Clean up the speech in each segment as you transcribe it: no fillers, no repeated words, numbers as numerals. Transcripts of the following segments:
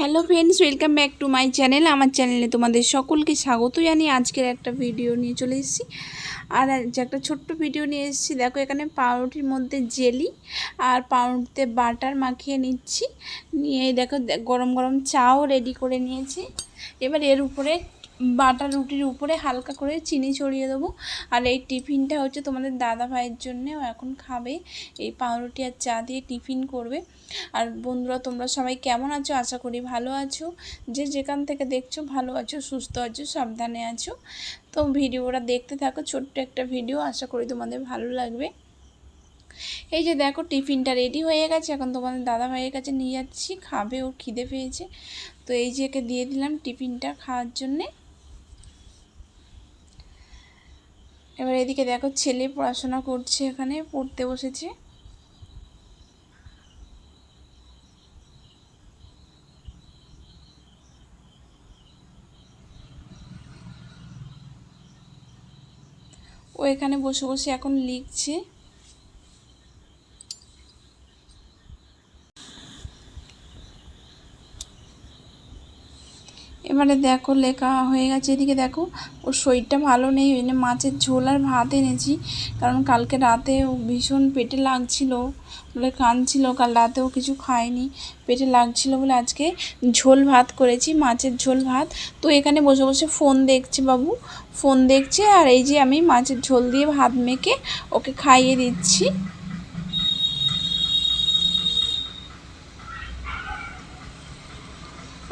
Hello friends, welcome back to my channel. আমার চ্যানেলে তোমাদের সকলকে স্বাগত জানিয়ে আজকের একটা ভিডিও নিয়ে চলে এসেছি। আর যে একটা ছোট্ট ভিডিও নিয়ে এসেছি, দেখো এখানে পাউরুটির মধ্যে জেলি আর পাউরুটিতে বাটার মাখিয়ে নিচ্ছি। নিয়ে দেখো গরম গরম চাও রেডি করে নিয়েছি। এবার এর উপরে বাটার রুটির উপরে হালকা করে চিনি ছড়িয়ে দেবো। আর এই টিফিনটা হচ্ছে তোমাদের দাদা ভাইয়ের জন্যেও এখন খাবে, এই পাউরুটি আর চা দিয়ে টিফিন করবে। আর বন্ধুরা, তোমরা সবাই কেমন আছো? আশা করি ভালো আছো। যে যেখান থেকে দেখছো ভালো আছো, সুস্থ আছো, সাবধানে আছো। তো ভিডিওটা দেখতে থাকো, ছোট্ট একটা ভিডিও, আশা করি তোমাদের ভালো লাগবে। এই যে দেখো টিফিনটা রেডি হয়ে গেছে, এখন তোমাদের দাদা ভাইয়ের কাছে নিয়ে যাচ্ছি, খাবে, ও খিদে পেয়েছে। তো এই যে একে দিয়ে দিলাম টিফিনটা খাওয়ার জন্যে। এবার এদিকে দেখো ছেলে পড়াশোনা করছে, এখানে পড়তে বসেছে। ও এখানে বসে বসে এখন লিখছে। এবারে দেখো লেখা হয়ে গেছে। এদিকে দেখো ওর শরীরটা ভালো নেই, এনে মাছের ঝোল আর ভাত এনেছি, কারণ কালকে রাতে ভীষণ পেটে লাগছিল বলে কাঁদছিল। কাল রাতেও কিছু খায়নি, পেটে লাগছিল বলে আজকে ঝোল ভাত করেছি, মাছের ঝোল ভাত। তো এখানে বসে বসে ফোন দেখছে বাবু, ফোন দেখছে। আর এই যে আমি মাছের ঝোল দিয়ে ভাত মেখে ওকে খাইয়ে দিচ্ছি।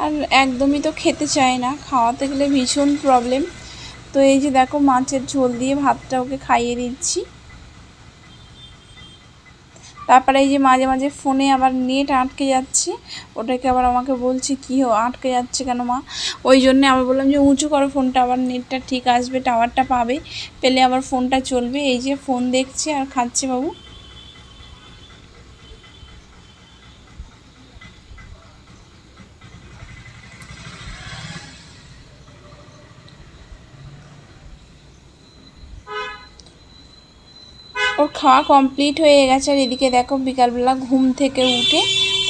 আর একদমই তো খেতে চায় না, খাওয়াতে গেলে ভীষণ প্রবলেম। তো এই যে দেখো মাছের ঝোল দিয়ে ভাতটা ওকে খাইয়ে দিচ্ছি। তারপরে এই যে মাঝে মাঝে ফোনে আবার নেট আটকে যাচ্ছে, ওটাকে আবার আমাকে বলছে কী আটকে যাচ্ছে কেন মা? ওই জন্যে আবার বললাম যে উঁচু করো ফোনটা, আবার নেটটা ঠিক আসবে, টাওয়ারটা পাবে, পেলে আবার ফোনটা চলবে। এই যে ফোন দেখছে আর খাচ্ছে বাবু। ওর খাওয়া কমপ্লিট হয়ে গেছে। আর এদিকে দেখো বিকালবেলা ঘুম থেকে উঠে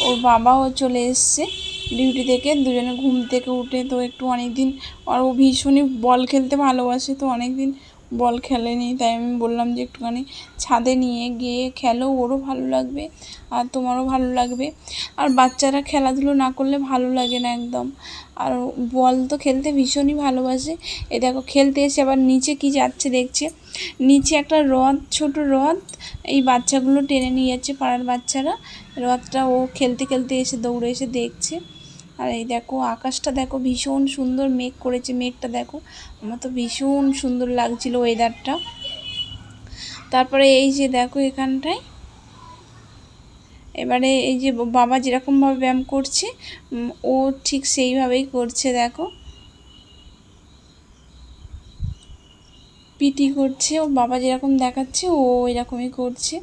ওর বাবাও চলে এসছে ডিউটি থেকে, দুজনে ঘুম থেকে উঠে। তো একটু অনেক দিন, আর ও ভীষণই বল খেলতে ভালোবাসে, তো অনেক দিন বল খেলেনি, তাই আমি বললাম যে একটুখানি ছাদে নিয়ে গিয়ে খেলো, ওরও ভালো লাগবে আর তোমারও ভালো লাগবে। আর বাচ্চারা খেলাধুলো না করলে ভালো লাগে না একদম। আর বল তো খেলতে ভীষণই ভালোবাসে। এ দেখো খেলতে এসে আবার নিচে কি যাচ্ছে দেখছে, নিচে একটা রথ, ছোট রথ, এই বাচ্চাগুলো টেনে নিয়ে যাচ্ছে পাড়ার বাচ্চারা। রথটা ও খেলতে খেলতে এসে দৌড়ে এসে দেখছে। আর এই দেখো আকাশটা দেখো ভীষণ সুন্দর মেঘ করেছে, মেঘটা দেখো, আমার তো ভীষণ সুন্দর লাগছিল ওয়েদারটা। তারপরে এই যে দেখো এখানটায় এবারে এই যে বাবা যেরকমভাবে ব্যায়াম করছে, ও ঠিক সেইভাবেই করছে। দেখো পিটি করছে, ও বাবা যেরকম দেখাচ্ছে ও এরকমই করছে।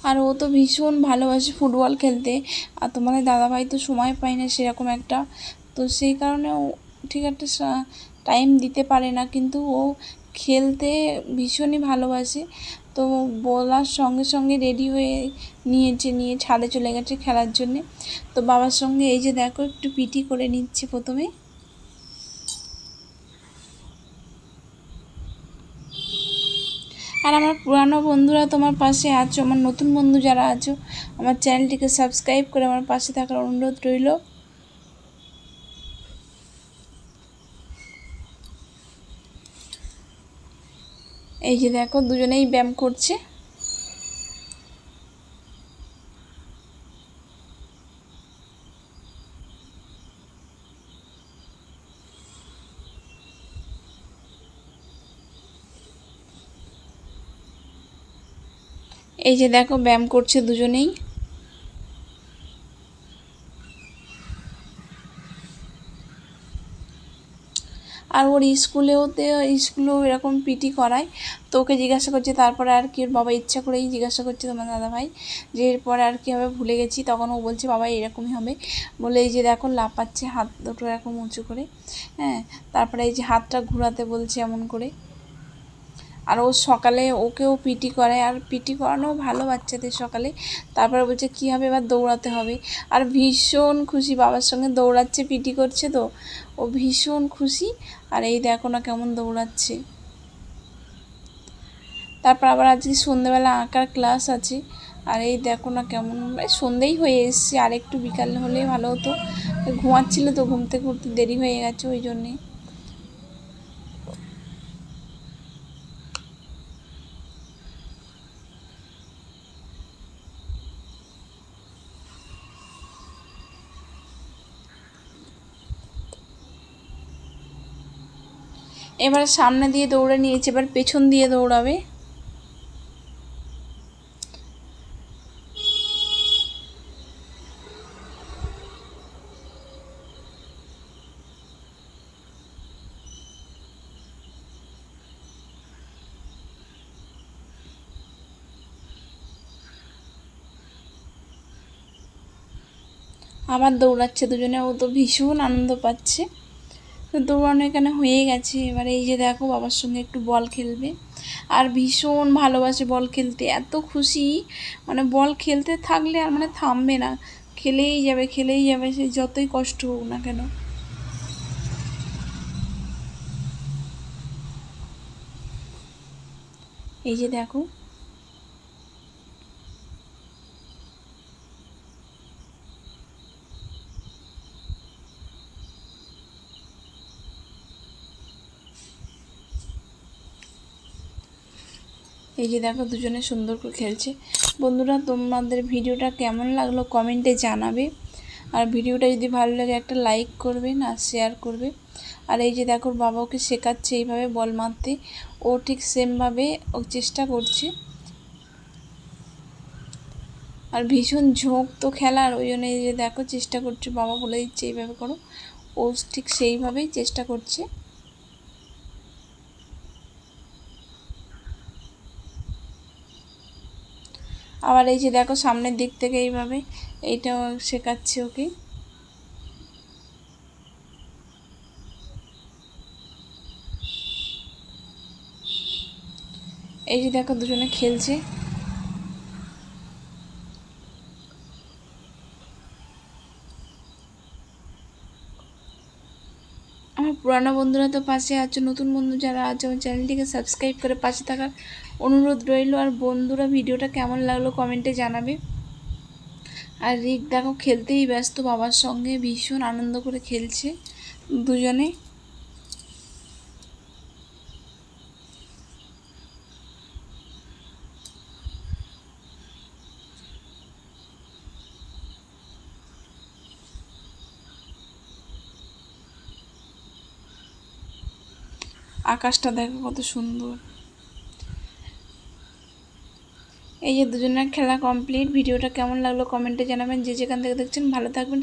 আর ও তো ভীষণ ভালোবাসে ফুটবল খেলতে। আর তোমাদের দাদাভাই তো সময় পায় না সেরকম একটা, তো সেই কারণে ও ঠিক একটা টাইম দিতে পারে না, কিন্তু ও খেলতে ভীষণই ভালোবাসে। তো বলার সঙ্গে সঙ্গে রেডি হয়ে নিয়ে ছাদে চলে গেছে খেলার জন্যে। তো বাবার সঙ্গে এই যে দেখো একটু পিটি করে নিচ্ছে প্রথমে। আর আমার পুরানো বন্ধুরা তোমার পাশে আছো, আমার নতুন বন্ধু যারা আছো, আমার চ্যানেলটিকে সাবস্ক্রাইব করে আমার পাশে থাকার অনুরোধ রইল। এই যে দেখো দুজনেই ব্যায়াম করছে। এই যে দেখো ব্যায়াম করছে দুজনেই। আর ওর স্কুলেও এরকম পিটি করায়। তো ওকে জিজ্ঞাসা করছে, তারপরে আর কি ওর বাবা ইচ্ছা করেই জিজ্ঞাসা করছে তোমার দাদাভাই যে এরপরে আর কী হবে, ভুলে গেছি। তখন ও বলছে বাবা এরকমই হবে বলে, এই যে দেখো লাফাচ্ছে হাত দুটো এরকম উঁচু করে। হ্যাঁ, তারপরে এই যে হাতটা ঘোরাতে বলছে এমন করে। আর ও সকালে ওকেও পিটি করে, আর পিটি করানো ভালো বাচ্চাদের সকালে। তারপরে বলছে কী হবে, এবার দৌড়াতে হবে। আর ভীষণ খুশি, বাবার সঙ্গে দৌড়াচ্ছে, পিটি করছে তো ও ভীষণ খুশি। আর এই দেখো না কেমন দৌড়াচ্ছে। তারপর আবার আজকে সন্ধ্যেবেলা আঁকার ক্লাস আছে। আর এই দেখো না কেমন, সন্ধ্যেই হয়ে এসছে, আর একটু বিকাল হলে ভালো হতো। ঘুমাচ্ছিল তো, ঘুম থেকে উঠতে দেরি হয়ে গেছে ওই জন্যে। এবার সামনে দিয়ে দৌড়ে নিয়েছে, এবার পেছন দিয়ে দৌড়াবে। আবার দৌড়াচ্ছে দুজনে, ও তো ভীষণ আনন্দ পাচ্ছে। তো দৌড়ানো এখানে হয়ে গেছে। এবার এই যে দেখো বাবার সঙ্গে একটু বল খেলবে, আর ভীষণ ভালোবাসে বল খেলতে, এত খুশি মানে বল খেলতে থাকলে আর মানে থামবে না, খেলেই যাবে খেলেই যাবে, সে যতই কষ্ট হোক না কেন। এই যে দেখো এই যে দেখো দুজনে সুন্দর করে খেলছে। বন্ধুরা, তোমাদের ভিডিওটা কেমন লাগলো কমেন্টে জানাবে। আর ভিডিওটা যদি ভালো লাগে একটা লাইক করবেন আর শেয়ার করবে। আর এই যে দেখো বাবা ওকে শেখাচ্ছে এইভাবে বল মারতে, ও ঠিক সেমভাবে ও চেষ্টা করছে। আর ভীষণ ঝোঁক তো খেলার, ওই জন্য এই যে দেখো চেষ্টা করছে, বাবা বলে দিচ্ছে এইভাবে করো, ও ঠিক সেইভাবেই চেষ্টা করছে। আবার এই যে দেখো সামনের দিক থেকে এইভাবে এইটাও শেখাচ্ছে ওকে। এই যে দেখো দুজনে খেলছে। আমার পুরানো বন্ধুরা তো পাশে আছে, নতুন বন্ধু যারা আছে আমার চ্যানেলটিকে সাবস্ক্রাইব করে পাশে থাকার অনুরোধ রইল। আর বন্ধুরা ভিডিওটা কেমন লাগলো কমেন্টে জানাবে। আর রিক দেখো খেলতেই ব্যস্ত বাবার সঙ্গে, ভীষণ আনন্দ করে খেলছে দুজনে। আকাশটা দেখো কত সুন্দর। এই যে দুজনের খেলা কমপ্লিট। ভিডিওটা কেমন লাগলো কমেন্টে জানাবেন। যে যেখান থেকে দেখছেন ভালো থাকবেন।